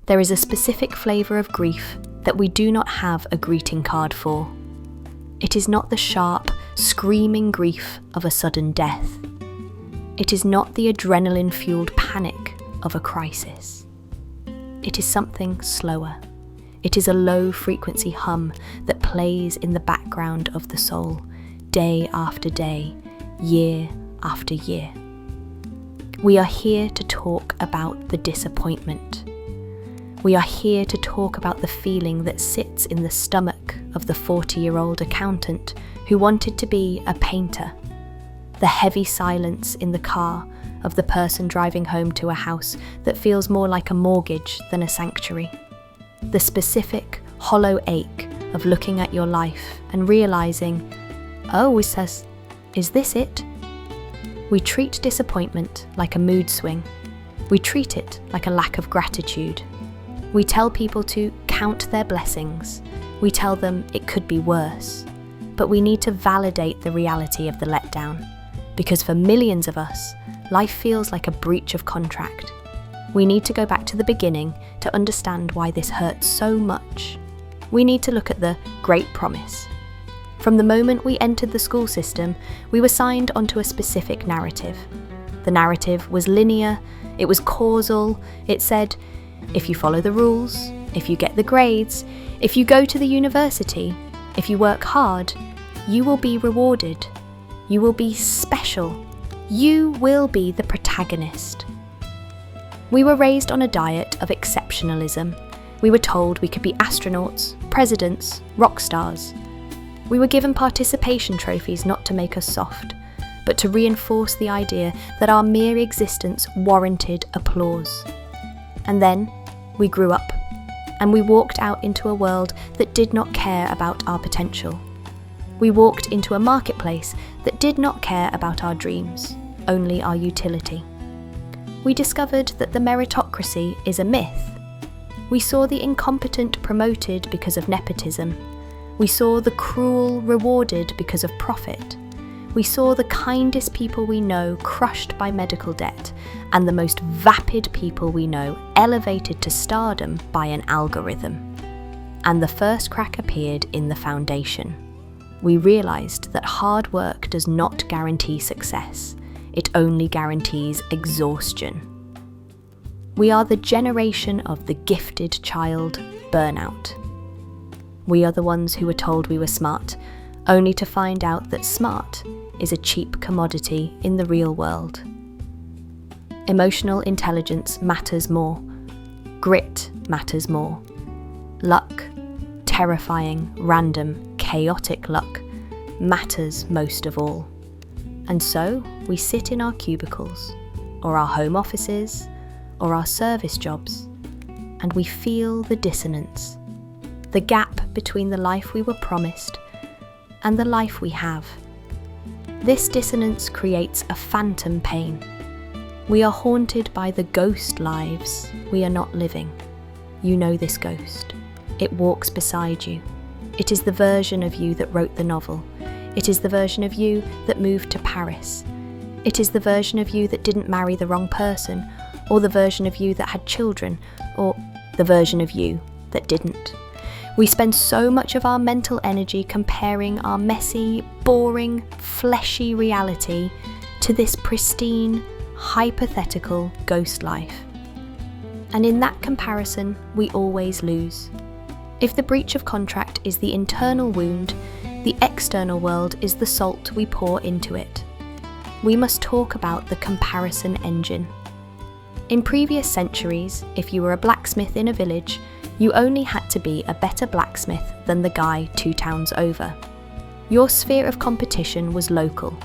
There is a specific flavour of grief that we do not have a greeting card for. It is not the sharp, screaming grief of a sudden death. It is not the adrenaline-fueled panic of a crisis. It is something slower. It is a low-frequency hum that plays in the background of the soul, day after day, year after year. We are here to talk about the disappointment. We are here to talk about the feeling that sits in the stomach of the 40-year-old accountant who wanted to be a painter. The heavy silence in the car of the person driving home to a house that feels more like a mortgage than a sanctuary. The specific, hollow ache of looking at your life and realising, oh, is this it? We treat disappointment like a mood swing. We treat it like a lack of gratitude. We tell people to count their blessings. We tell them it could be worse. But we need to validate the reality of the letdown, because for millions of us, life feels like a breach of contract. We need to go back to the beginning to understand why this hurts so much. We need to look at the Great Promise. From the moment we entered the school system, we were signed onto a specific narrative. The narrative was linear, it was causal, it said, if you follow the rules, if you get the grades, if you go to the university, if you work hard, you will be rewarded. You will be special. You will be the protagonist. We were raised on a diet of exceptionalism. We were told we could be astronauts, presidents, rock stars. We were given participation trophies not to make us soft, but to reinforce the idea that our mere existence warranted applause. And then we grew up, and we walked out into a world that did not care about our potential. We walked into a marketplace that did not care about our dreams, only our utility. We discovered that the meritocracy is a myth. We saw the incompetent promoted because of nepotism. We saw the cruel rewarded because of profit. We saw the kindest people we know crushed by medical debt, and the most vapid people we know elevated to stardom by an algorithm. And the first crack appeared in the foundation. We realised that hard work does not guarantee success. It only guarantees exhaustion. We are the generation of the gifted child burnout. We are the ones who were told we were smart, only to find out that smart is a cheap commodity in the real world. Emotional intelligence matters more. Grit matters more. Luck, terrifying, random, chaotic luck, matters most of all. And so we sit in our cubicles, or our home offices, or our service jobs, and we feel the dissonance, the gap between the life we were promised and the life we have. This dissonance creates a phantom pain. We are haunted by the ghost lives we are not living. You know this ghost. It walks beside you. It is the version of you that wrote the novel. It is the version of you that moved to Paris. It is the version of you that didn't marry the wrong person, or the version of you that had children, or the version of you that didn't. We spend so much of our mental energy comparing our messy, boring, fleshy reality to this pristine, hypothetical ghost life. And in that comparison, we always lose. If the breach of contract is the internal wound, the external world is the salt we pour into it. We must talk about the comparison engine. In previous centuries, if you were a blacksmith in a village, you only had to be a better blacksmith than the guy 2 towns over. Your sphere of competition was local.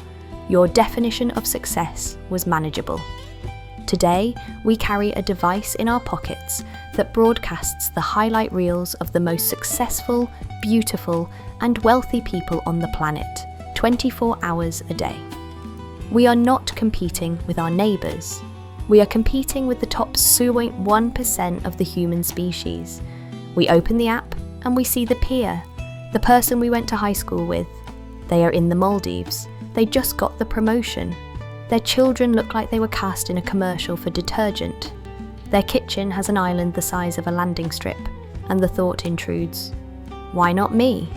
Your definition of success was manageable. Today, we carry a device in our pockets that broadcasts the highlight reels of the most successful, beautiful, and wealthy people on the planet, 24 hours a day. We are not competing with our neighbours. We are competing with the top 0.1% of the human species. We open the app and we see the peer, the person we went to high school with. They are in the Maldives. They just got the promotion. Their children look like they were cast in a commercial for detergent. Their kitchen has an island the size of a landing strip, and the thought intrudes, why not me?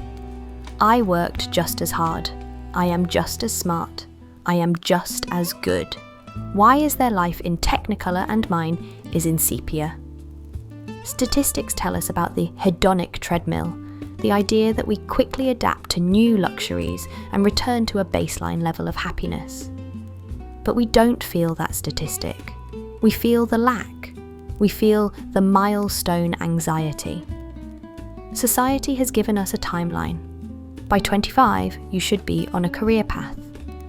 I worked just as hard. I am just as smart. I am just as good. Why is their life in Technicolor and mine is in sepia? Statistics tell us about the hedonic treadmill, the idea that we quickly adapt to new luxuries and return to a baseline level of happiness. But we don't feel that statistic. We feel the lack. We feel the milestone anxiety. Society has given us a timeline. By 25, you should be on a career path.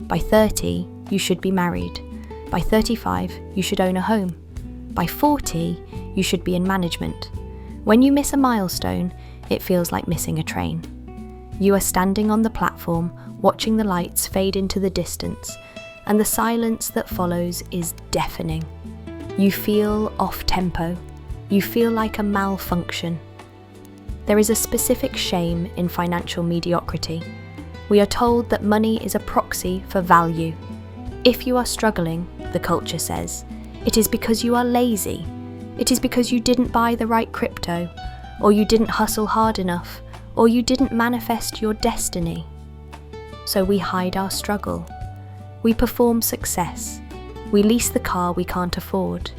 By 30, you should be married. By 35, you should own a home. By 40, you should be in management. When you miss a milestone, it feels like missing a train. You are standing on the platform, watching the lights fade into the distance, and the silence that follows is deafening. You feel off-tempo. You feel like a malfunction. There is a specific shame in financial mediocrity. We are told that money is a proxy for value. If you are struggling, the culture says, it is because you are lazy. It is because you didn't buy the right crypto, or you didn't hustle hard enough, or you didn't manifest your destiny. So we hide our struggle. We perform success. We lease the car we can't afford.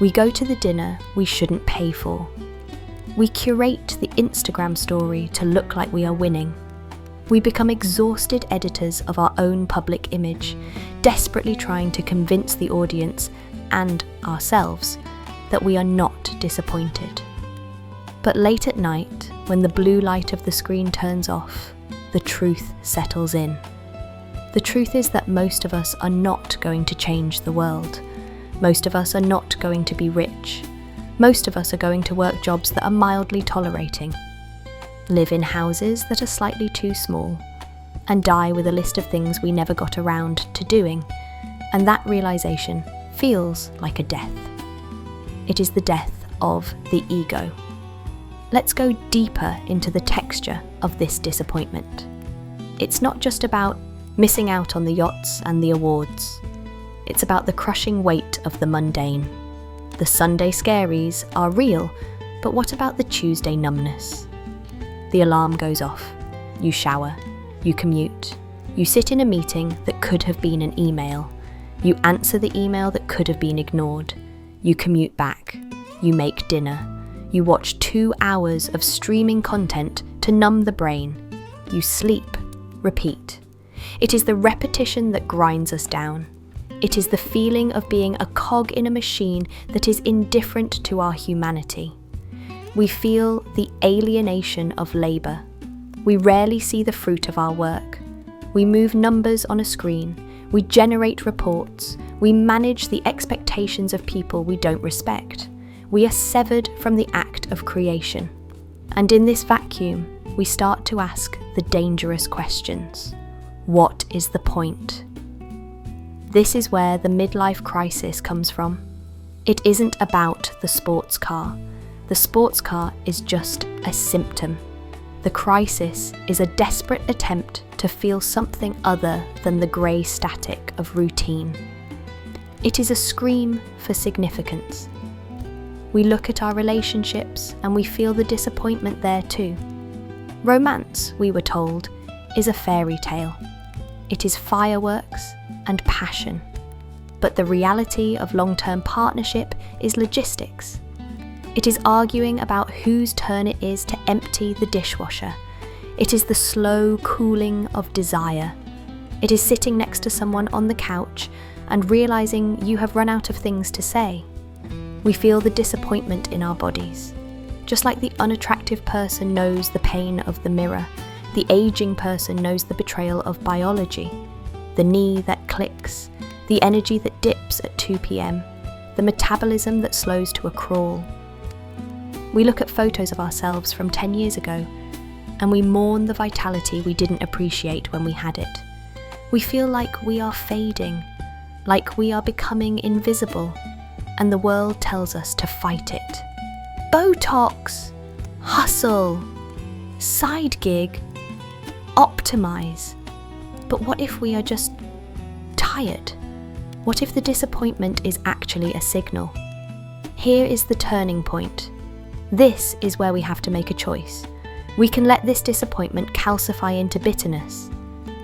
We go to the dinner we shouldn't pay for. We curate the Instagram story to look like we are winning. We become exhausted editors of our own public image, desperately trying to convince the audience and ourselves that we are not disappointed. But late at night, when the blue light of the screen turns off, the truth settles in. The truth is that most of us are not going to change the world. Most of us are not going to be rich. Most of us are going to work jobs that are mildly tolerating, live in houses that are slightly too small, and die with a list of things we never got around to doing, and that realization feels like a death. It is the death of the ego. Let's go deeper into the texture of this disappointment. It's not just about missing out on the yachts and the awards. It's about the crushing weight of the mundane. The Sunday scaries are real, but what about the Tuesday numbness? The alarm goes off. You shower. You commute. You sit in a meeting that could have been an email. You answer the email that could have been ignored. You commute back. You make dinner. You watch 2 hours of streaming content to numb the brain. You sleep. Repeat. It is the repetition that grinds us down. It is the feeling of being a cog in a machine that is indifferent to our humanity. We feel the alienation of labour. We rarely see the fruit of our work. We move numbers on a screen. We generate reports. We manage the expectations of people we don't respect. We are severed from the act of creation. And in this vacuum, we start to ask the dangerous questions. What is the point? This is where the midlife crisis comes from. It isn't about the sports car. The sports car is just a symptom. The crisis is a desperate attempt to feel something other than the grey static of routine. It is a scream for significance. We look at our relationships and we feel the disappointment there too. Romance, we were told, is a fairy tale. It is fireworks and passion. But the reality of long-term partnership is logistics. It is arguing about whose turn it is to empty the dishwasher. It is the slow cooling of desire. It is sitting next to someone on the couch and realizing you have run out of things to say. We feel the disappointment in our bodies. Just like the unattractive person knows the pain of the mirror, the aging person knows the betrayal of biology, the knee that clicks, the energy that dips at 2 p.m, the metabolism that slows to a crawl. We look at photos of ourselves from 10 years ago, and we mourn the vitality we didn't appreciate when we had it. We feel like we are fading, like we are becoming invisible, and the world tells us to fight it. Botox, hustle, side gig, optimize. But what if we are just tired? What if the disappointment is actually a signal? here is the turning point. This is where we have to make a choice. We can let this disappointment calcify into bitterness.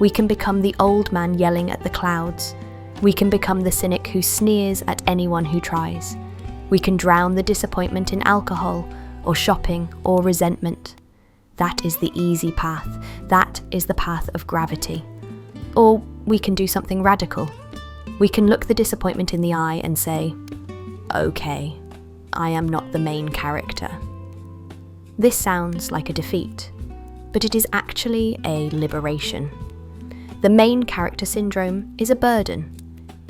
We can become the old man yelling at the clouds. We can become the cynic who sneers at anyone who tries. We can drown the disappointment in alcohol, or shopping, or resentment. That is the easy path. That is the path of gravity. Or we can do something radical. We can look the disappointment in the eye and say, "Okay, I am not the main character." This sounds like a defeat, but it is actually a liberation. The main character syndrome is a burden.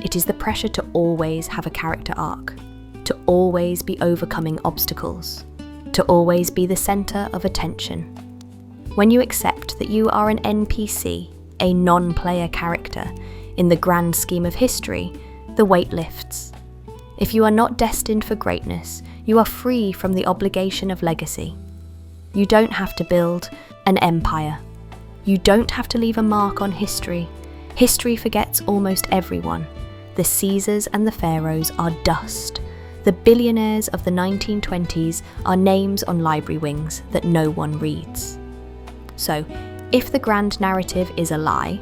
It is the pressure to always have a character arc, to always be overcoming obstacles, to always be the centre of attention. When you accept that you are an NPC, a non-player character, in the grand scheme of history, the weight lifts. If you are not destined for greatness, you are free from the obligation of legacy. You don't have to build an empire. You don't have to leave a mark on history. History forgets almost everyone. The Caesars and the Pharaohs are dust. The billionaires of the 1920s are names on library wings that no one reads. So, if the grand narrative is a lie,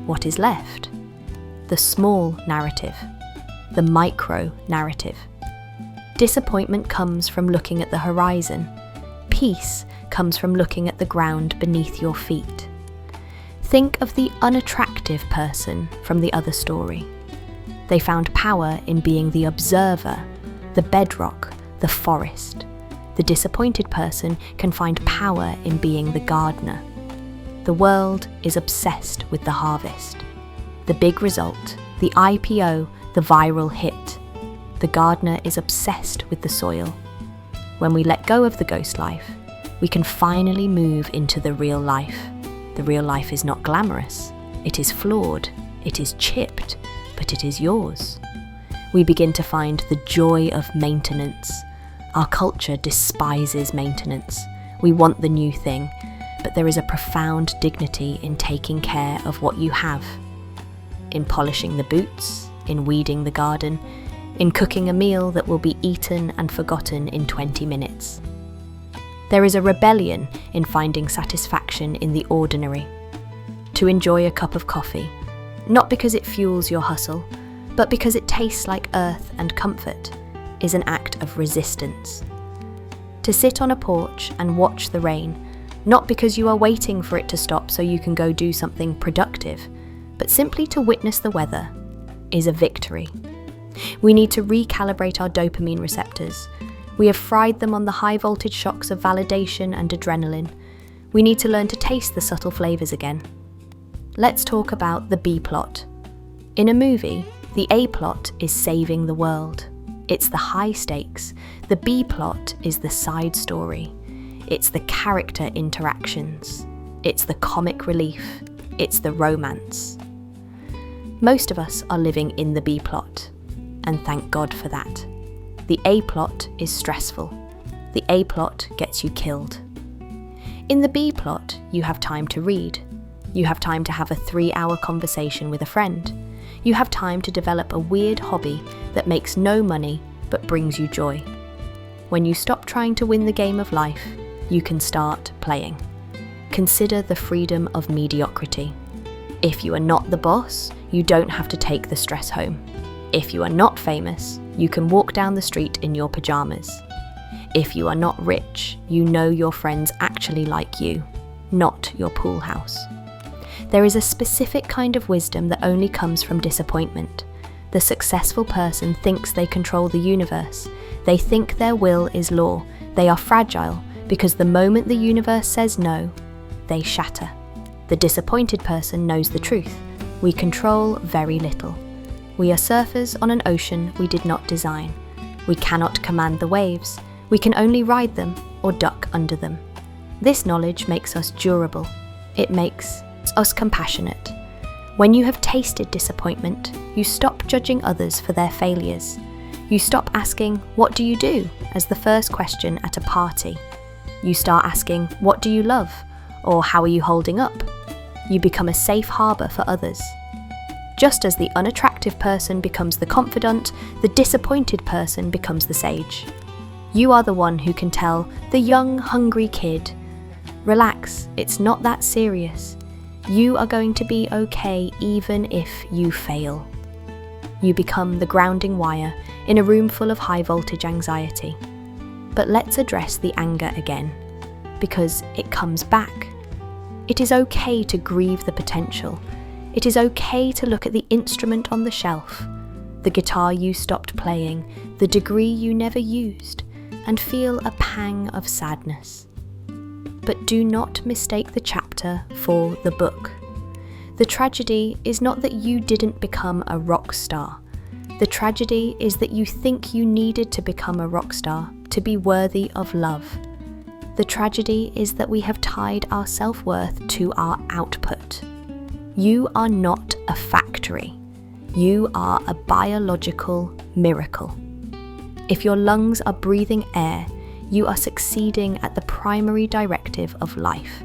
what is left? The small narrative, the micro narrative. Disappointment comes from looking at the horizon. Peace comes from looking at the ground beneath your feet. Think of the unattractive person from the other story. They found power in being the observer, the bedrock, the forest. The disappointed person can find power in being the gardener. The world is obsessed with the harvest. The big result, the IPO, the viral hit. The gardener is obsessed with the soil. When we let go of the ghost life, we can finally move into the real life. The real life is not glamorous. It is flawed. It is chipped, but it is yours. We begin to find the joy of maintenance. Our culture despises maintenance. We want the new thing, but there is a profound dignity in taking care of what you have. In polishing the boots, in weeding the garden, in cooking a meal that will be eaten and forgotten in 20 minutes. There is a rebellion in finding satisfaction in the ordinary. To enjoy a cup of coffee, not because it fuels your hustle, but because it tastes like earth and comfort, is an act of resistance. To sit on a porch and watch the rain, not because you are waiting for it to stop so you can go do something productive, but simply to witness the weather, is a victory. We need to recalibrate our dopamine receptors. We have fried them on the high voltage shocks of validation and adrenaline. We need to learn to taste the subtle flavours again. Let's talk about the B plot. In a movie, the A plot is saving the world. It's the high stakes. The B plot is the side story. It's the character interactions. It's the comic relief. It's the romance. Most of us are living in the B plot, and thank God for that. The A plot is stressful. The A plot gets you killed. In the B plot, you have time to read. You have time to have a 3-hour conversation with a friend. You have time to develop a weird hobby that makes no money but brings you joy. When you stop trying to win the game of life, you can start playing. Consider the freedom of mediocrity. If you are not the boss, you don't have to take the stress home. If you are not famous, you can walk down the street in your pajamas. If you are not rich, you know your friends actually like you, not your pool house. There is a specific kind of wisdom that only comes from disappointment. The successful person thinks they control the universe. They think their will is law. They are fragile because the moment the universe says no, they shatter. The disappointed person knows the truth. We control very little. We are surfers on an ocean we did not design. We cannot command the waves. We can only ride them or duck under them. This knowledge makes us durable. It makes us compassionate. When you have tasted disappointment, you stop judging others for their failures. You stop asking, "What do you do?" as the first question at a party. You start asking, "What do you love?" or "How are you holding up?" You become a safe harbour for others. Just as the unattractive person becomes the confidant, the disappointed person becomes the sage. You are the one who can tell the young, hungry kid, "Relax, it's not that serious. You are going to be okay even if you fail." You become the grounding wire in a room full of high voltage anxiety. But let's address the anger again, because it comes back. It is okay to grieve the potential. It is okay to look at the instrument on the shelf, the guitar you stopped playing, the degree you never used, and feel a pang of sadness. But do not mistake the chapter for the book. The tragedy is not that you didn't become a rock star. The tragedy is that you think you needed to become a rock star to be worthy of love. The tragedy is that we have tied our self-worth to our output. You are not a factory. You are a biological miracle. If your lungs are breathing air, you are succeeding at the primary directive of life.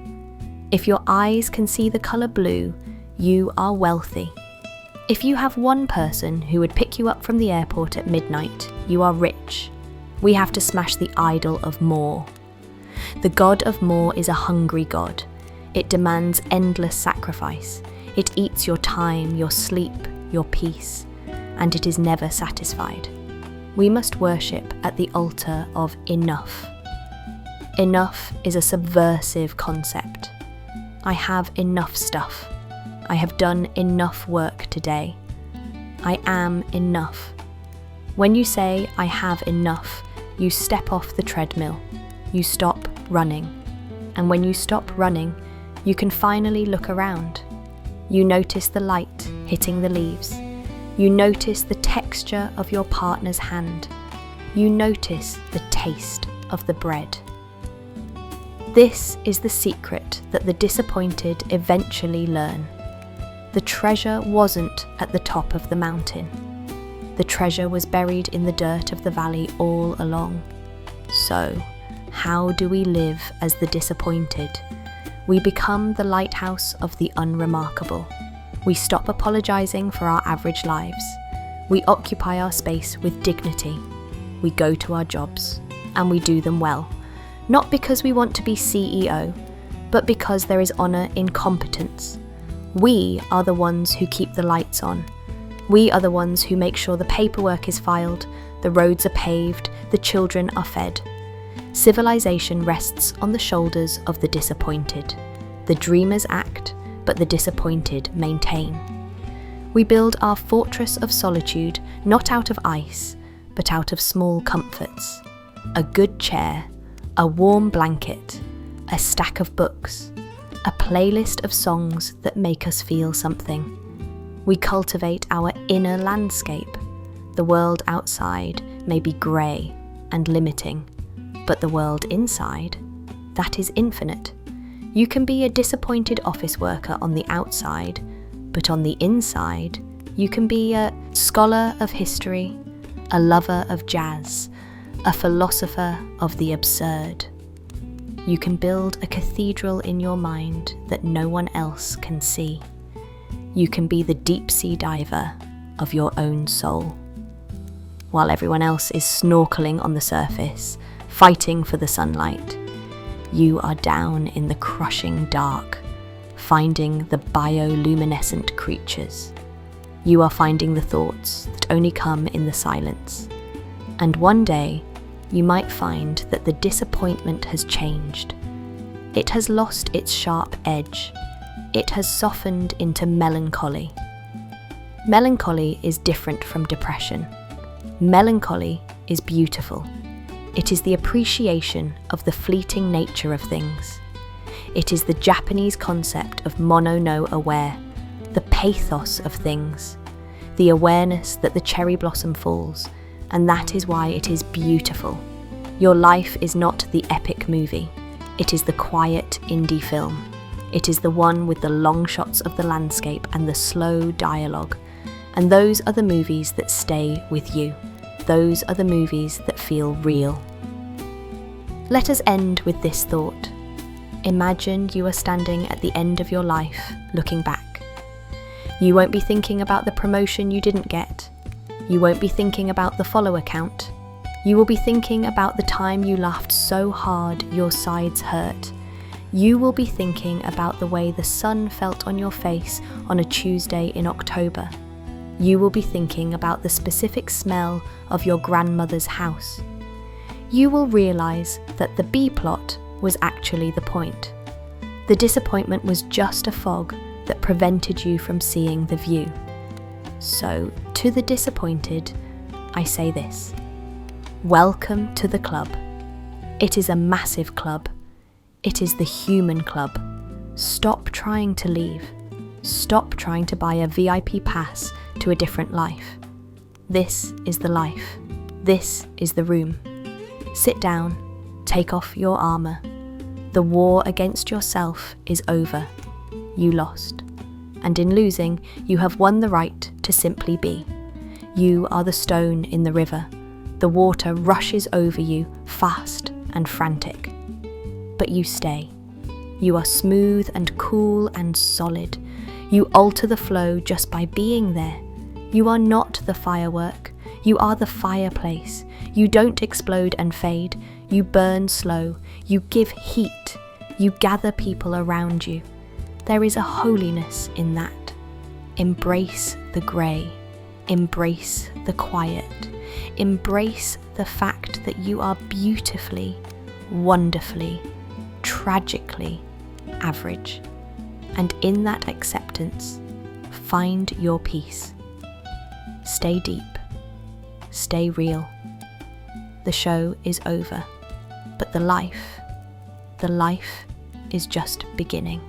If your eyes can see the colour blue, you are wealthy. If you have one person who would pick you up from the airport at midnight, you are rich. We have to smash the idol of more. The god of more is a hungry god. It demands endless sacrifice. It eats your time, your sleep, your peace, and it is never satisfied. We must worship at the altar of enough. Enough is a subversive concept. I have enough stuff. I have done enough work today. I am enough. When you say, "I have enough," you step off the treadmill. You stop running. And when you stop running, you can finally look around. You notice the light hitting the leaves. You notice the texture of your partner's hand. You notice the taste of the bread. This is the secret that the disappointed eventually learn. The treasure wasn't at the top of the mountain. The treasure was buried in the dirt of the valley all along. So, how do we live as the disappointed? We become the lighthouse of the unremarkable. We stop apologizing for our average lives. We occupy our space with dignity. We go to our jobs, and we do them well. Not because we want to be CEO, but because there is honor in competence. We are the ones who keep the lights on. We are the ones who make sure the paperwork is filed, the roads are paved, the children are fed. Civilization rests on the shoulders of the disappointed. The dreamers act, but the disappointed maintain. We build our fortress of solitude not out of ice, but out of small comforts. A good chair, a warm blanket, a stack of books, a playlist of songs that make us feel something. We cultivate our inner landscape. The world outside may be grey and limiting, but the world inside, that is infinite. You can be a disappointed office worker on the outside, but on the inside, you can be a scholar of history, a lover of jazz, a philosopher of the absurd. You can build a cathedral in your mind that no one else can see. You can be the deep-sea diver of your own soul. While everyone else is snorkeling on the surface, fighting for the sunlight, you are down in the crushing dark, finding the bioluminescent creatures. You are finding the thoughts that only come in the silence. And one day, you might find that the disappointment has changed. It has lost its sharp edge. It has softened into melancholy. Melancholy is different from depression. Melancholy is beautiful. It is the appreciation of the fleeting nature of things. It is the Japanese concept of mono no aware, the pathos of things, the awareness that the cherry blossom falls, and that is why it is beautiful. Your life is not the epic movie. It is the quiet indie film. It is the one with the long shots of the landscape and the slow dialogue. And those are the movies that stay with you. Those are the movies that feel real. Let us end with this thought. Imagine you are standing at the end of your life, looking back. You won't be thinking about the promotion you didn't get. You won't be thinking about the follower count. You will be thinking about the time you laughed so hard your sides hurt. You will be thinking about the way the sun felt on your face on a Tuesday in October. You will be thinking about the specific smell of your grandmother's house. You will realise that the B plot was actually the point. The disappointment was just a fog that prevented you from seeing the view. So, to the disappointed, I say this: welcome to the club. It is a massive club. It is the human club. Stop trying to leave. Stop trying to buy a VIP pass to a different life. This is the life. This is the room. Sit down. Take off your armour. The war against yourself is over. You lost. And in losing, you have won the right to simply be. You are the stone in the river. The water rushes over you, fast and frantic. But you stay. You are smooth and cool and solid. You alter the flow just by being there. You are not the firework. You are the fireplace. You don't explode and fade. You burn slow. You give heat. You gather people around you. There is a holiness in that. Embrace the grey. Embrace the quiet. Embrace the fact that you are beautifully, wonderfully, tragically average. And in that acceptance, find your peace. Stay deep. Stay real. The show is over, but the life is just beginning.